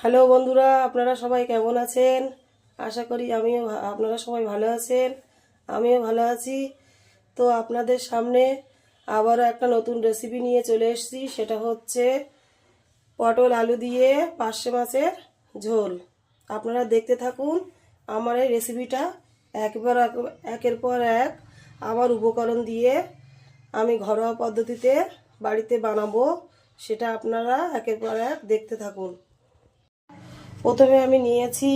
Hello বন্ধুরা, আপনারা সবাই কেমন আছেন? আশা করি আপনারা সবাই ভালো আছেন। আমিও ভালো আছি। তো আপনাদের সামনে আবারও একটা নতুন রেসিপি নিয়ে চলে এসেছি। সেটা হচ্ছে পটল আলু দিয়ে পার্শে মাছের ঝোল। আপনারা দেখতে থাকুন আমার এই রেসিপিটা। একের পর এক আমার উপকরণ দিয়ে আমি ঘরোয়া পদ্ধতিতে বাড়িতে বানাবো, সেটা আপনারা একের পর এক দেখতে থাকুন। প্রথমে আমি নিয়েছি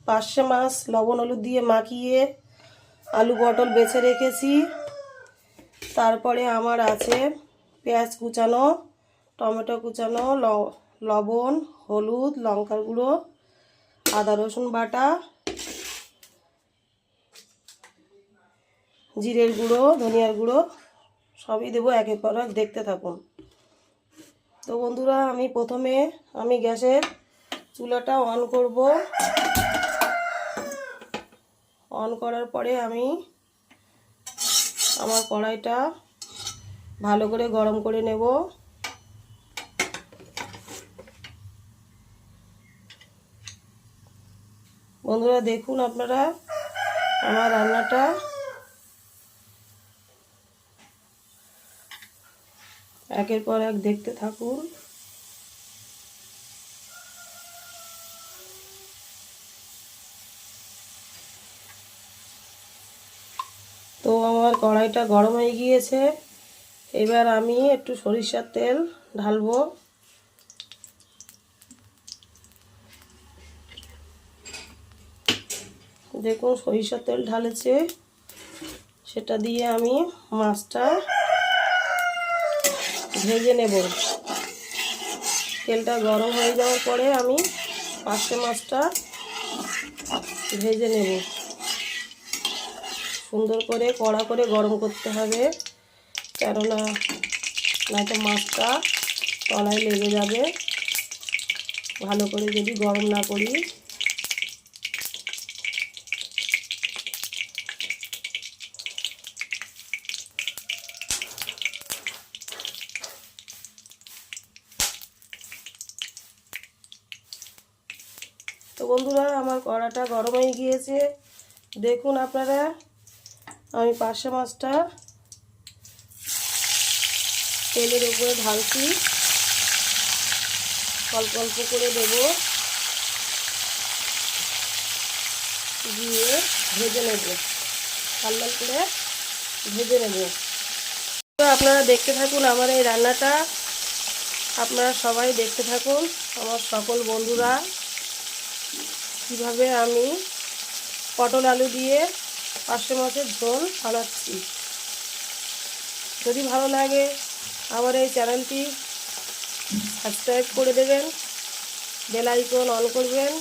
পার্শে মাছ, লবণ হলুদ দিয়ে মাখিয়ে আলু পটল বেছে রেখেছি। তারপরে আমার আছে পেঁয়াজ কুচানো, টমেটো কুচানো, লবণ, হলুদ, লঙ্কার গুঁড়ো, আদা রসুন বাটা, জিরের গুঁড়ো, ধনিয়ার গুঁড়ো সবই দেবো। একের পর এক দেখতে থাকুন। তো বন্ধুরা, প্রথমে আমি গ্যাসের চুলাটা অন করব। অন করার পরে আমি আমার কড়াইটা ভালো করে গরম করে নেব। বন্ধুরা দেখুন, আপনারা আমার রান্নাটা একের পর এক দেখতে থাকুন। তো আমার কড়াইটা গরম হয়ে গিয়েছে। এবার আমি একটু সরিষার তেল ঢালবো। দেখুন সরিষার তেল ঢালেছে, সেটা দিয়ে আমি মাছটা ভেজে নেব। তেলটা গরম হয়ে যাওয়ার পরে আমি পার্শে মাছটা ভেজে নেব। সুন্দর করে কড়া করে গরম করতে হবে, কেননা নয়তো মাছটা তলায় লেগে যাবে ভালো করে যদি গরম না করি। তো বন্ধুরা, আমার কড়াটা গরম হয়ে গিয়েছে। দেখুন আপনারা, আমি পার্শে মাছটা তেলের উপরে ঢালছি। অল্প অল্প করে দেব, দিয়ে ভেজে নেব, লাল লাল করে ভেজে নেব। তো আপনারা দেখতে থাকুন আমার এই রান্নাটা। আপনারা সবাই দেখতে থাকুন, আমার সকল বন্ধুরা, কিভাবে আমি পটল আলু দিয়ে পার্শে মাছের ঝোল বানাচ্ছি। যদি ভালো লাগে আমার এই চ্যানেলটি সাবস্ক্রাইব করে দেবেন, বেল আইকন অন করবেন,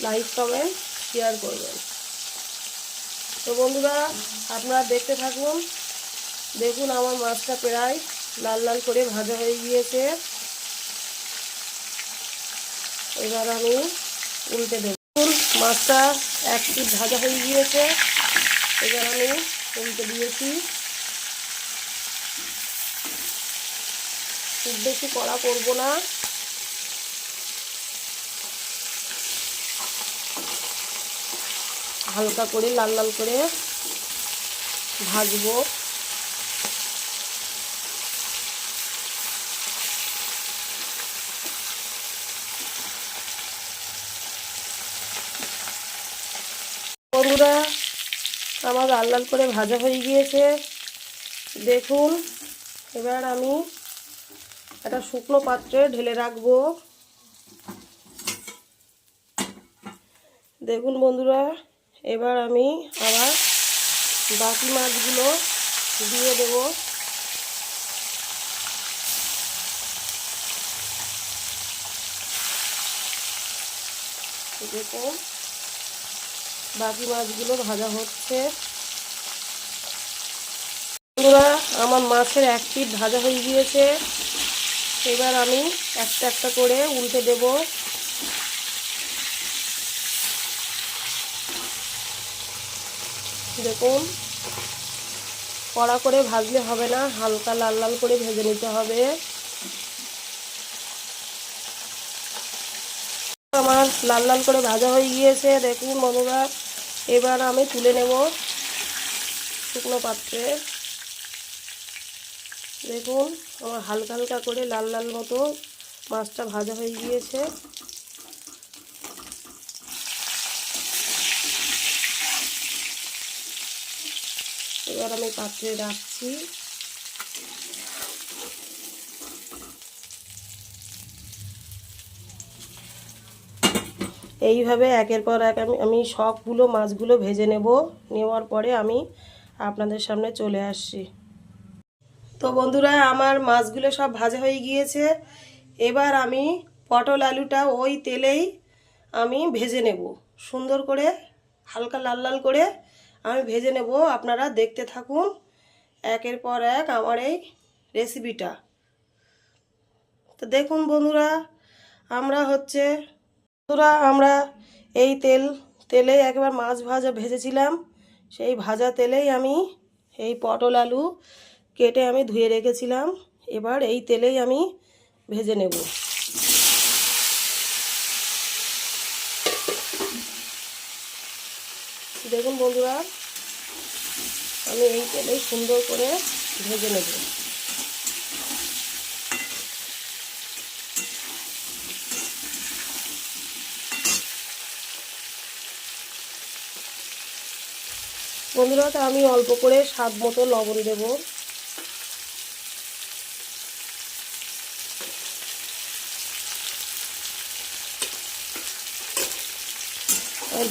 লাইক কমেন্ট শেয়ার করবেন। তো বন্ধুরা, আপনারা দেখতে থাকুন। দেখুন আমার মাছটা প্রায় লাল লাল করে ভাজা হয়ে গিয়েছে। এবার আমি উল্টে দেব। মাছটা এক পিঠ ভাজা হয়ে গিয়েছে। এবার আমি উল্টে দিয়েছি। খুব বেশি কড়া করব না, হালকা করে লাল লাল করে ভাজবো। বন্ধুরা, আমার লাল লাল করে ভাজা হয়ে গিয়েছে। দেখুন, এবার আমি একটা শুকনো পাত্রে ঢেলে রাখবো। দেখুন বন্ধুরা, এবার আমি আবার বাকি মাছগুলো দিয়ে দেব। দেখুন বাকি মাছগুলো ভাজা হচ্ছে। বন্ধুরা, আমার মাছের এক পিঠ ভাজা হয়ে গিয়েছে। এবার আমি একটা একটা করে উল্টে দেব। দেখুন, কড়া করে ভাজলে হবে না, হালকা লাল লাল করে ভেজে নিতে হবে। আমার লাল লাল করে ভাজা হয়ে গিয়েছে দেখুন বন্ধুরা। এবার আমি তুলে নেব শুকনো পাত্রে। দেখুন আমার হালকা হালকা করে লাল লাল মতো মাছটা ভাজা হয়ে গিয়েছে। এবার আমি পাত্রে রাখছি। এইভাবে একের পর এক আমি সবগুলো মাছগুলো ভেজে নেওয়ার পরে আমি আপনাদের সামনে চলে আসছি। তো বন্ধুরা আমার মাছগুলো সব ভাজা হয়ে গিয়েছে। এবার আমি পটল আলুটা ওই তেলেই আমি ভেজে নেব সুন্দর করে, হালকা লাল লাল করে আমি ভেজে নেব। আপনারা দেখতে থাকুন একের পর এক আমার এই রেসিপিটা। তো দেখুন বন্ধুরা আমরা এই তেলে একবার মাছ ভাজা ভেজেছিলাম। সেই ভাজা তেলেই আমি এই পটল আলু কেটে আমি ধুয়ে রেখেছিলাম। এবার এই তেলেই আমি ভেজে নেব। দেখুন বন্ধুরা আমি এই তেলেই সুন্দর করে ভেজে নেব। বন্ধুরা তো আমি অল্প করে স্বাদ মতো লবণ দেব।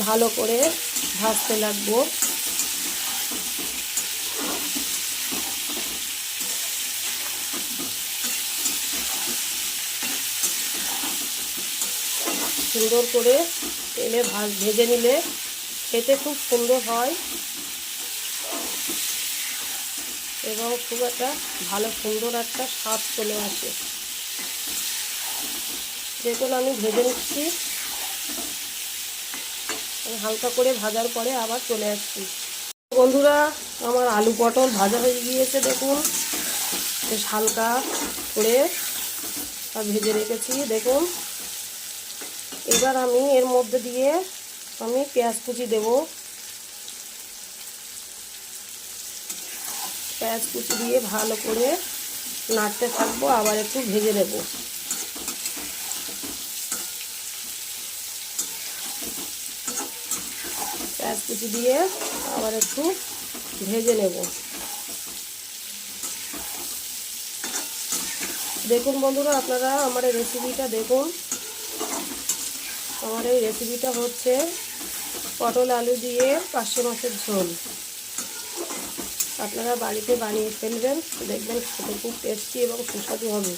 ভালো করে ভাজতে লাগবো। সুন্দর করে তেলে ভেজে নিলে খেতে খুব সুন্দর হয় এবং খুব একটা ভালো সুন্দর একটা স্বাদ চলে আসে। দেখুন আমি ভেজে নিচ্ছি। হালকা করে ভাজার পরে আবার চলে আসছি। বন্ধুরা আমার আলু পটল ভাজা হয়ে গিয়েছে দেখুন, বেশ হালকা করে ভেজে রেখেছি দেখুন। এবার আমি এর মধ্যে দিয়ে আমি পেঁয়াজ কুচি দেব। পেঁয়াজ কুচি দিয়ে ভালো করে নাড়তে থাকবো, আবার একটু ভেজে নেব। পেঁয়াজ কুচি দিয়ে আবার একটু ভেজে নেব। দেখুন বন্ধুরা আপনারা আমার এই রেসিপিটা দেখুন। আমার এই রেসিপিটা হচ্ছে পটল আলু দিয়ে পার্শে মাছের ঝোল। আপনারা বাড়িতে বানিয়ে ফেলবেন, দেখবেন খেতে খুব টেস্টি এবং সুস্বাদু হবে।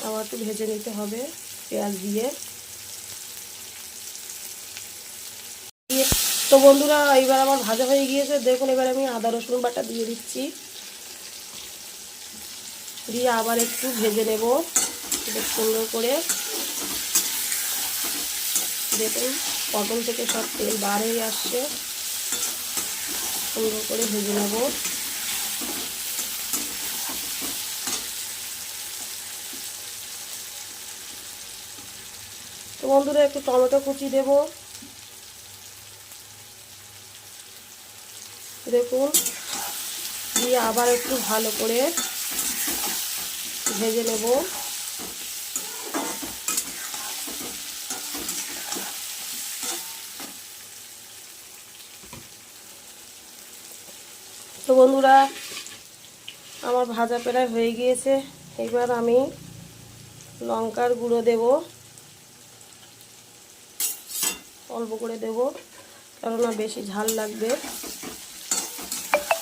আবার একটু ভেজে নিতে হবে পেঁয়াজ দিয়ে। তো বন্ধুরা এইবার আমার ভাজা হয়ে গিয়েছে দেখুন। এবার আমি আদা রসুন বাটা দিয়ে দিচ্ছি, দিয়ে আবার একটু ভেজে নেব বেশ সুন্দর করে। দেখুন পটল থেকে সব তেল বার হয়ে আসছে, সুন্দর করে ভেজে নেব। তো বন্ধুরা একটু টমেটো কুচি দেব দেখুন, দিয়ে আবার একটু ভালো করে ভেজে নেব। তো বন্ধুরা আমার ভাজা প্রায় হয়ে গিয়েছে। এবার আমি লঙ্কার গুঁড়ো দেব, অল্প করে দেব কেননা বেশি ঝাল লাগবে।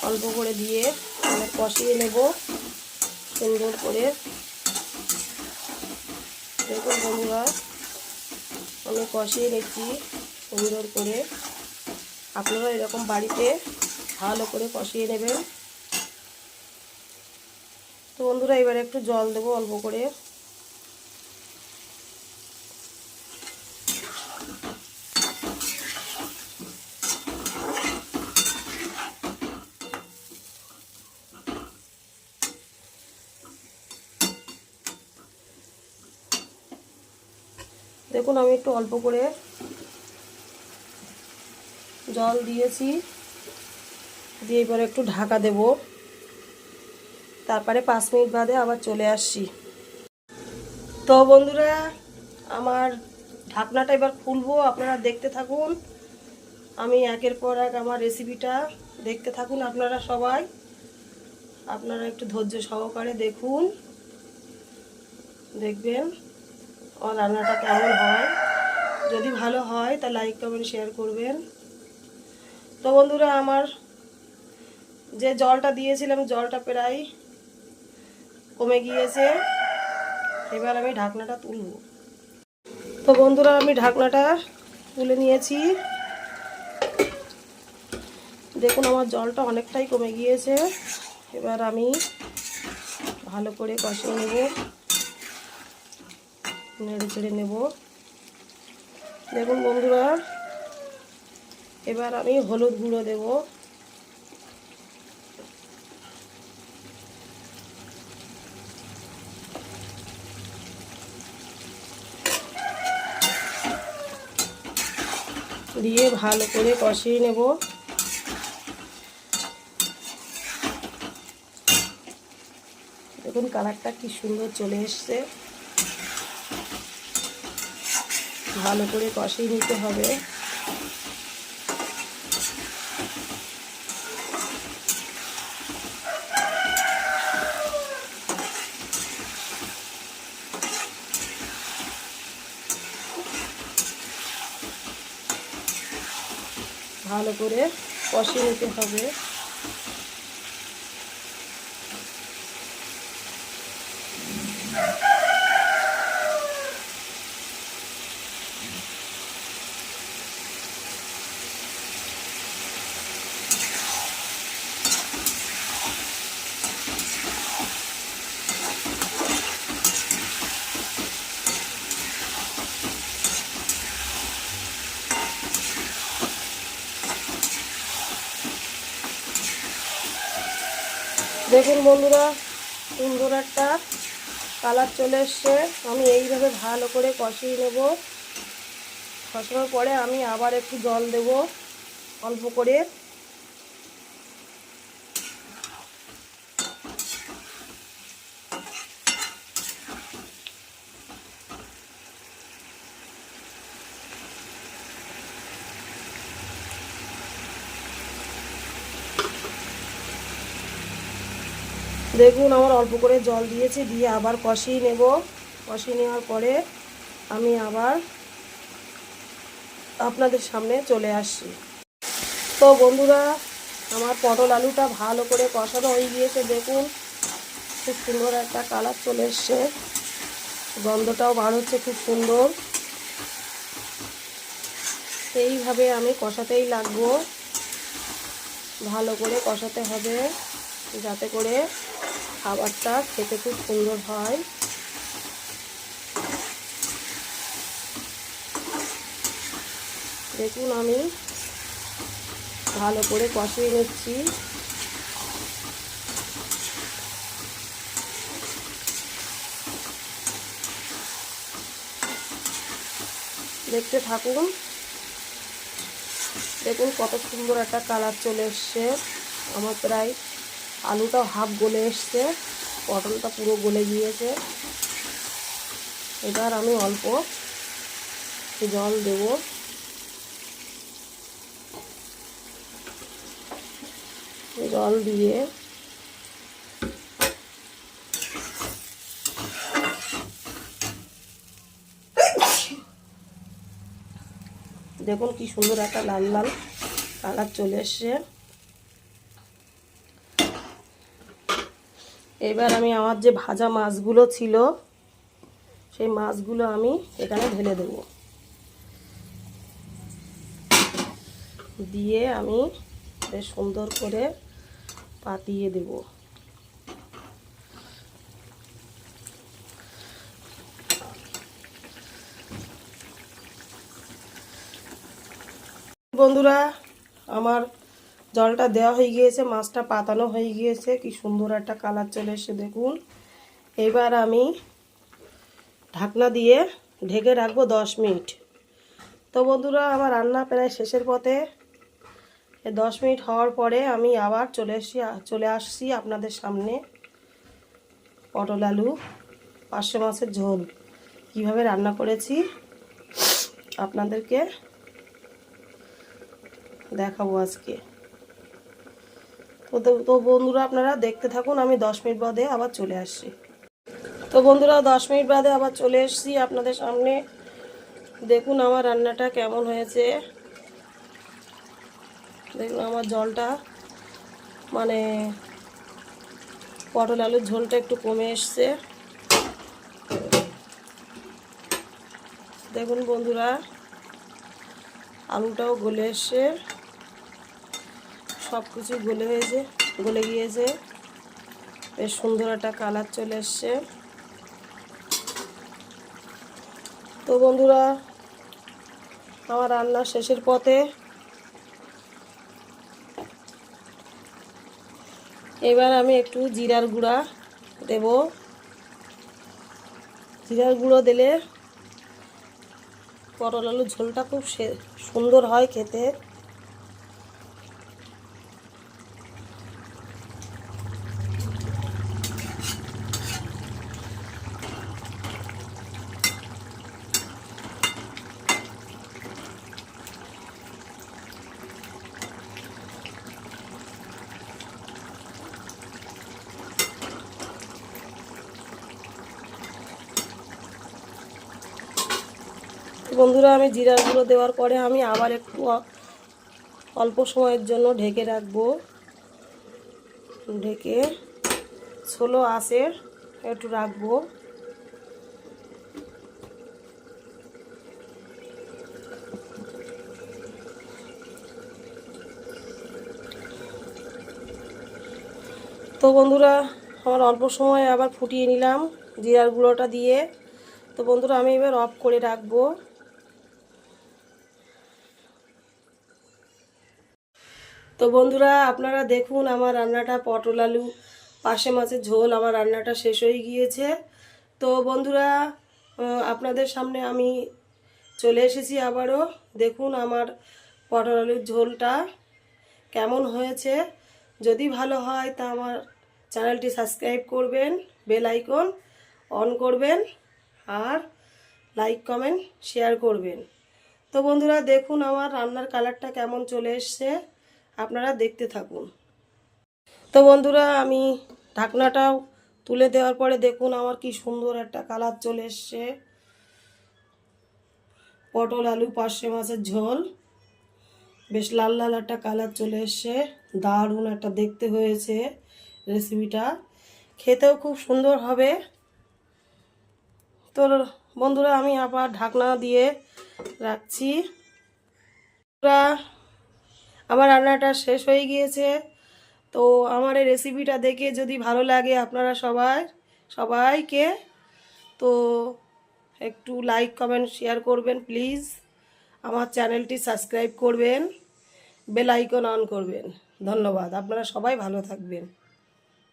অল্প করে দিয়ে আমি কষিয়ে নেব সুন্দর করে। দেখুন বন্ধুরা আমি কষিয়ে নিচ্ছি সুন্দর করে। আপনারা এরকম বাড়িতে ভালো করে কষিয়ে নেবেন। তো বন্ধুরা এবার একটু জল দেবো অল্প করে। দেখুন আমি একটু অল্প করে জল দিয়েছি, দিয়ে এবারে একটু ঢাকা দেব, তারপরে 5 মিনিট বাদে আবার চলে আসছি। তো বন্ধুরা আমার ঢাকনাটা এবার খুলবো, আপনারা দেখতে থাকুন। আমি একের পর এক আমার রেসিপিটা দেখতে থাকুন। আপনারা সবাই আপনারা একটু ধৈর্য সহকারে দেখুন, দেখবেন আমার রান্নাটা কেমন হয়। যদি ভালো হয় তা লাইক কমেন্ট শেয়ার করবেন। তো বন্ধুরা আমার যে জলটা দিয়েছিলাম জলটা প্রায় কমে গিয়েছে, এবার আমি ঢাকনাটা তুলব। তো বন্ধুরা আমি ঢাকনাটা তুলে নিয়েছি, দেখুন আমার জলটা অনেকটাই কমে গিয়েছে। এবার আমি ভালো করে কষিয়ে নেব, নেড়ে চেড়ে নেব। দেখুন বন্ধুরা এবার আমি হলুদ গুঁড়ো দেব, দিয়ে ভালো করে কষিয়ে নেব। দেখুন কালারটা কি সুন্দর চলে এসছে। ভালো করে কষিয়ে নিতে হবে। ভালো করে কষিয়ে নিতে হবে। দেখুন বন্ধুরা সুন্দর একটা কালার চলে এসছে। আমি এইভাবে ভালো করে কষিয়ে নেব। কষানোর পরে আমি আবার একটু জল দেব অল্প করে। দেখুন আমার অল্প করে জল দিয়েছি, দিয়ে আবার কষিয়ে নেব। কষিয়ে নেওয়ার পরে আমি আবার আপনাদের সামনে চলে আসছি। তো বন্ধুরা আমার পটল আলুটা ভালো করে কষানো হয়ে গিয়েছে। দেখুন খুব সুন্দর একটা কালার চলে এসছে, গন্ধটাও বার হচ্ছে খুব সুন্দর। এইভাবে আমি কষাতেই লাগবো, ভালো করে কষাতে হবে যাতে করে খাবারটা খেতে খুব সুন্দর হয়। দেখুন আমি ভালো করে কষিয়ে নিচ্ছি। দেখতে থাকুন। দেখুন কত সুন্দর একটা কালার চলে এসছে। আমার প্রায় আলুটাও হাফ গলে এসছে, পটলটা পুরো গলে গিয়েছে। এবার আমি অল্প জল দেব। জল দিয়ে দেখুন কি সুন্দর একটা লাল লাল কালার চলে এসছে। এবার আমি আমার যে ভাজা মাছগুলো ছিল সেই মাছগুলো আমি এখানে ঢেলে দেব, দিয়ে আমি বেশ সুন্দর করে পাতিয়ে দেব। বন্ধুরা আমার জলটা দেওয়া হয়ে গিয়েছে, মাছটা পাতানো হয়ে গিয়েছে, কি সুন্দর একটা কালার চলে এসেছে দেখুন। এবার আমি ঢাকনা দিয়ে ঢেকে রাখবো 10 মিনিট। তো বন্ধুরা আমার রান্না প্রায় শেষের পথে। 10 মিনিট হওয়ার পরে আমি আবার চলে আসছি আপনাদের সামনে। পটল আলু পার্শে মাছের ঝোল কিভাবে রান্না করেছি আপনাদেরকে দেখাবো আজকে। তো বন্ধুরা আপনারা দেখতে থাকুন, আমি 10 মিনিট বাদে আবার চলে আসছি। তো বন্ধুরা 10 মিনিট বাদে আবার চলে এসেছি আপনাদের সামনে। দেখুন আমার রান্নাটা কেমন হয়েছে। দেখুন আমার জলটা মানে পটল আলুর ঝোলটা একটু কমে এসছে। দেখুন বন্ধুরা আলুটাও গলে এসছে, সব কিছু গলে গিয়েছে, বেশ সুন্দর একটা কালার চলে এসছে। তো বন্ধুরা আমার রান্না শেষের পথে। এবার আমি একটু জিরার গুঁড়া দেব। জিরার গুঁড়ো দিলে পটল আলুর ঝোলটা খুব সুন্দর হয় খেতে। বন্ধুরা আমি জিরার গুঁড়ো দেওয়ার পরে আমি আবার একটু অল্প সময়ের জন্য ঢেকে রাখবো। ঢেকে স্লো আঁচে একটু রাখবো। তো বন্ধুরা আমার অল্প সময় আবার ফুটিয়ে নিলাম জিরার গুঁড়োটা দিয়ে। তো বন্ধুরা আমি এবার অফ করে রাখবো। তো বন্ধুরা আপনারা দেখুন আমার রান্নাটা পটল আলু পার্শে মাছের ঝোল আমার রান্নাটা শেষ হয়ে গিয়েছে। তো বন্ধুরা আপনাদের সামনে আমি চলে এসেছি আবারও। দেখুন আমার পটল আলুর ঝোলটা কেমন হয়েছে। যদি ভালো হয় তা আমার চ্যানেলটি সাবস্ক্রাইব করবেন, বেল আইকন অন করবেন আর লাইক কমেন্ট শেয়ার করবেন। তো বন্ধুরা দেখুন আমার রান্নার কালারটা কেমন চলে এসছে, আপনারা দেখতে থাকুন। তো বন্ধুরা আমি ঢাকনাটাও তুলে দেওয়ার পরে দেখুন আমার কি সুন্দর একটা কালার চলে এসছে। পটল আলু পার্শে মাছের ঝোল বেশ লাল লাল একটা কালার চলে এসছে, দারুণ একটা দেখতে হয়েছে। রেসিপিটা খেতেও খুব সুন্দর হবে। তো বন্ধুরা আমি আবার ঢাকনা দিয়ে রাখছি। আমার রান্নাটা শেষ হয়ে গিয়েছে। তো আমার এই রেসিপিটা দেখে যদি ভালো লাগে আপনারা সবাইকে তো একটু লাইক কমেন্ট শেয়ার করবেন প্লিজ। আমার চ্যানেলটি সাবস্ক্রাইব করবেন, বেল আইকন অন করবেন। ধন্যবাদ, আপনারা সবাই ভালো থাকবেন।